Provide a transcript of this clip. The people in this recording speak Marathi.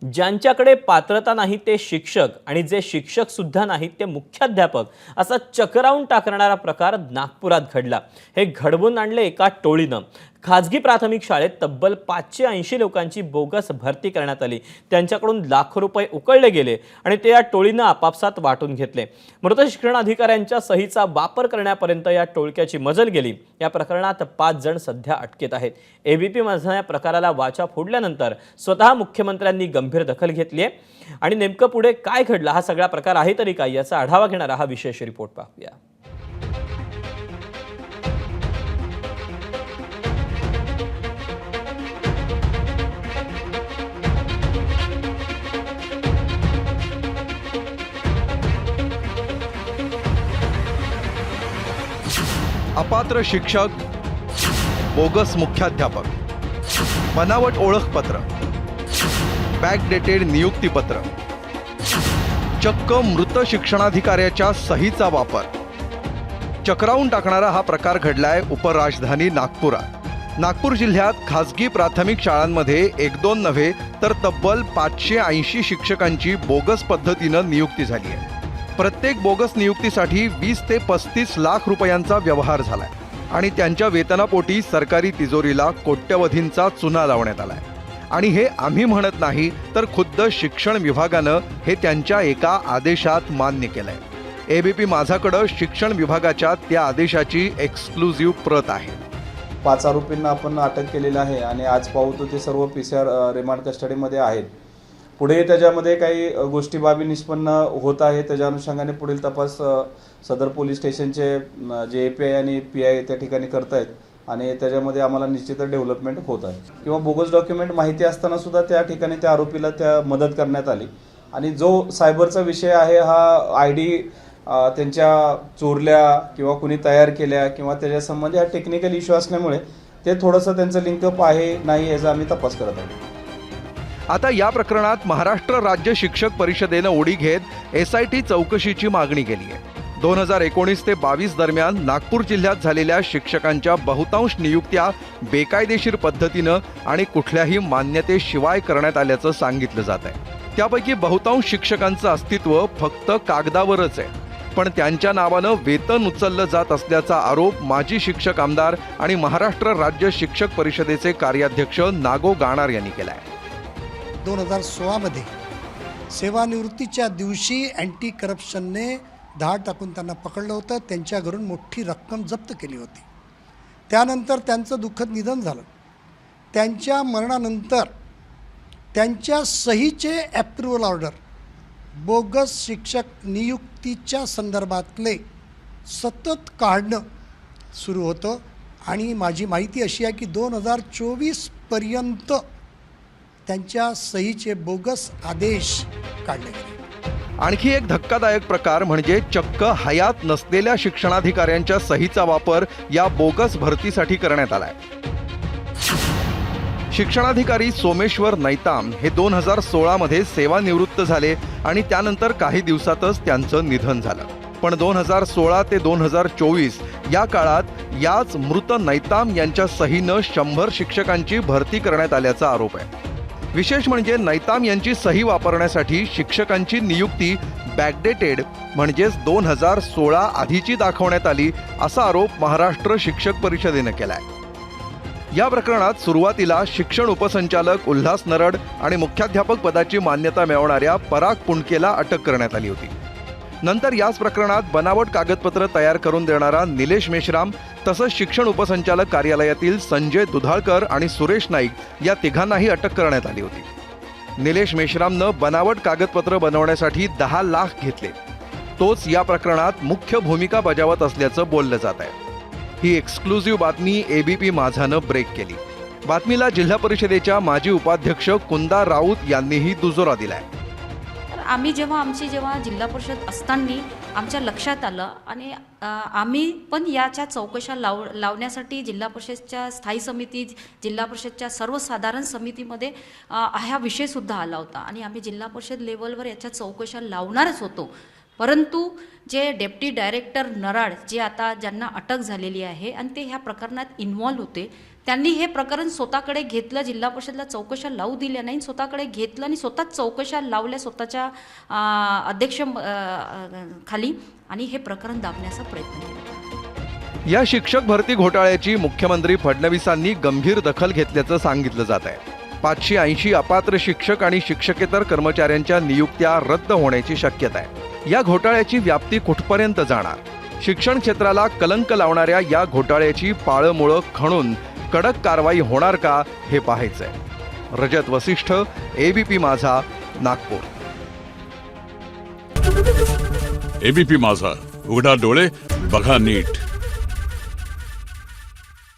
ज्यांच्याकडे पात्रता नाही ते शिक्षक आणि जे शिक्षक सुद्धा नाहीत ते मुख्याध्यापक असा चक्रावून टाकणारा प्रकार नागपुरात घडला। हे घडवून आणले एका टोळीनं। खाजगी प्राथमिक शाळेत तब्बल 580 लोकांची बोगस भरती करण्यात आली। त्यांच्याकडून लाखो रुपये उकळले गेले आणि ते या टोळीनं आपापसात वाटून घेतले। मृत शिक्षण अधिकाऱ्यांच्या सहीचा वापर करण्यापर्यंत या टोळक्याची मजल गेली। या प्रकरणात 5 जण सध्या अटकेत आहेत। एबीपी माझा या प्रकाराला वाचा फोडल्यानंतर स्वतः मुख्यमंत्र्यांनी गंभीर दखल घेतली आहे आणि नेमकं पुढे काय घडलं, हा सगळा प्रकार आहे तरी काय, याचा आढावा घेणारा हा विशेष रिपोर्ट पाहूया। अपात्र शिक्षक, बोगस मुख्याध्यापक, बनावट ओळखपत्र, बॅकडेटेड नियुक्तीपत्र, चक्क मृत शिक्षणाधिकाऱ्याच्या सहीचा वापर, चक्रावून टाकणारा हा प्रकार घडलाय उपराजधानी नागपुरात। नागपूर जिल्ह्यात खासगी प्राथमिक शाळांमध्ये 1-2 नव्हे तर तब्बल 580 शिक्षकांची बोगस पद्धतीनं नियुक्ती झाली आहे। प्रत्येक बोगस नियुक्तीसाठी 20 ते 35 लाख रुपयांचा व्यवहार झालाय आणि त्यांच्या वेतनापोटी सरकारी तिजोरीला कोट्यवधींचा चुना लावण्यात आलाय। आणि हे आम्ही म्हणत नाही तर खुद्द शिक्षण विभागानं हे त्यांच्या एका आदेशात मान्य केलंय। एबीपी माझाकडं शिक्षण विभागाच्या त्या आदेशाची एक्सक्लुझिव्ह प्रत आहे। 5 आरोपींना आपण अटक केलेली आहे आणि आज पाहतो ते सर्व PCR रिमांड कस्टडीमध्ये आहेत। पुढे त्याच्यामध्ये काही गोष्टी बाबी निष्पन्न होत आहे, त्याच्या अनुषंगाने पुढील तपास सदर पोलीस स्टेशनचे जे API आणि PI त्या ठिकाणी करतायत आणि त्याच्यामध्ये आम्हाला निश्चितच डेव्हलपमेंट होत आहे। किंवा बोगस डॉक्युमेंट माहिती असताना सुद्धा त्या ठिकाणी त्या आरोपीला त्या मदत करण्यात आली आणि जो सायबरचा विषय आहे हा ID त्यांच्या चोरल्या किंवा कुणी तयार केल्या किंवा त्याच्या संबंधी हा टेक्निकल इश्यू असल्यामुळे ते थोडंसं त्यांचं लिंकअप आहे नाही याचा आम्ही तपास करत आहोत। आता या प्रकरणात महाराष्ट्र राज्य शिक्षक परिषदेनं उडी घेत SIT चौकशीची मागणी केली आहे। 2019 ते 22 दरम्यान नागपूर जिल्ह्यात झालेल्या शिक्षकांच्या बहुतांश नियुक्त्या बेकायदेशीर पद्धतीनं आणि कुठल्याही मान्यतेशिवाय करण्यात आल्याचं सांगितलं जात आहे। त्यापैकी बहुतांश शिक्षकांचं अस्तित्व फक्त कागदावरच आहे, पण त्यांच्या नावानं वेतन उचललं जात असल्याचा आरोप माजी शिक्षक आमदार आणि महाराष्ट्र राज्य शिक्षक परिषदेचे कार्याध्यक्ष नागो गाणार यांनी केलाय। 2016 मध्ये सेवानिवृत्तीच्या दिवशी अँटी करप्शनने धाड टाकून त्यांना पकडलं होतं। त्यांच्या घरून मोठी रक्कम जप्त केली होती। त्यानंतर त्यांचं दुःखद निधन झालं। त्यांच्या मरणानंतर त्यांच्या सहीचे ॲप्रुव्हल ऑर्डर बोगस शिक्षक नियुक्तीच्या संदर्भातले सतत काढणं सुरू होतं आणि माझी माहिती अशी आहे की 2024 पर्यंत त्यांच्या सहीचे बोगस आदेश काढले गेले। आणखी एक धक्कादायक प्रकार म्हणजे चक्क हयात नसलेल्या शिक्षणाधिकाऱ्यांच्या सहीचा वापर या बोगस भरतीसाठी करण्यात आलाय। शिक्षणाधिकारी सोमेश्वर नैताम हे 2016 मध्ये सेवानिवृत्त झाले आणि त्यानंतर काही दिवसातच त्यांचं निधन झालं। पण 2016 ते 2024 या काळात याच मृत नैताम यांच्या सहीनं 100 शिक्षकांची भरती करण्यात आल्याचा आरोप आहे। विशेष म्हणजे नैताम यांची सही वापरण्यासाठी शिक्षकांची नियुक्ती बॅकडेटेड म्हणजेच 2016 आधीची दाखवण्यात आली असा आरोप महाराष्ट्र शिक्षक परिषदेनं केलाय। या प्रकरणात सुरुवातीला शिक्षण उपसंचालक उल्हास नरड आणि मुख्याध्यापक पदाची मान्यता मिळवणाऱ्या पराग पुणकेला अटक करण्यात आली होती। नंतर याच प्रकरणात बनावट कागदपत्र तयार करून देणारा निलेश मेश्राम तसंच शिक्षण उपसंचालक कार्यालयातील संजय दुधाळकर आणि सुरेश नाईक या तिघांनाही अटक करण्यात आली होती। निलेश मेश्रामनं बनावट कागदपत्र बनवण्यासाठी 10 लाख घेतले। तोच या प्रकरणात मुख्य भूमिका बजावत असल्याचं बोललं जात आहे। ही एक्सक्लुझिव्ह बातमी एबीपी माझानं ब्रेक केली। बातमीला जिल्हा परिषदेच्या माजी उपाध्यक्ष कुंदा राऊत यांनीही दुजोरा दिलाय। आम्ही जेव्हा जिल्हा परिषद असताना आमच्या लक्षात आलं आणि आम्ही पण याच्या चौकशा लावण्यासाठी जिल्हा परिषदच्या स्थायी समिती, जिल्हा परिषदच्या सर्वसाधारण समितीमध्ये हा विषयसुद्धा आला होता आणि आम्ही जिल्हा परिषद लेवलवर याच्या चौकशा लावणारच होतो। परंतु जे डेप्टी डायरेक्टर नराड जे आता ज्यांना अटक झालेली आहे आणि ते ह्या प्रकरणात इन्व्हॉल्व होते, त्यांनी हे प्रकरण स्वतःकडे घेतलं, जिल्हा परिषदला चौकशा लावू दिल्या नाही, स्वतःकडे घेतलं आणि स्वतःच चौकशा लावल्या स्वतःच्या अध्यक्ष खाली आणि हे प्रकरण दाबण्याचा प्रयत्न केला. या शिक्षक भरती घोटाळ्याची मुख्यमंत्री फडणवीसांनी गंभीर दखल घेतल्याचं सांगितलं जात आहे. 580 अपात्र शिक्षक आणि शिक्षकेतर कर्मचाऱ्यांच्या नियुक्त्या रद्द होण्याची शक्यता आहे. या घोटाळ्याची व्याप्ती कुठपर्यंत जाणार? शिक्षण क्षेत्राला कलंक लावणाऱ्या या घोटाळ्याची पाळंमुळं खणून कडक कारवाई होणार का हे पाहायचंय. रजत वसिष्ठ, ABP माझा, नागपूर. ABP माझा, उघडा डोळे बघा नीट.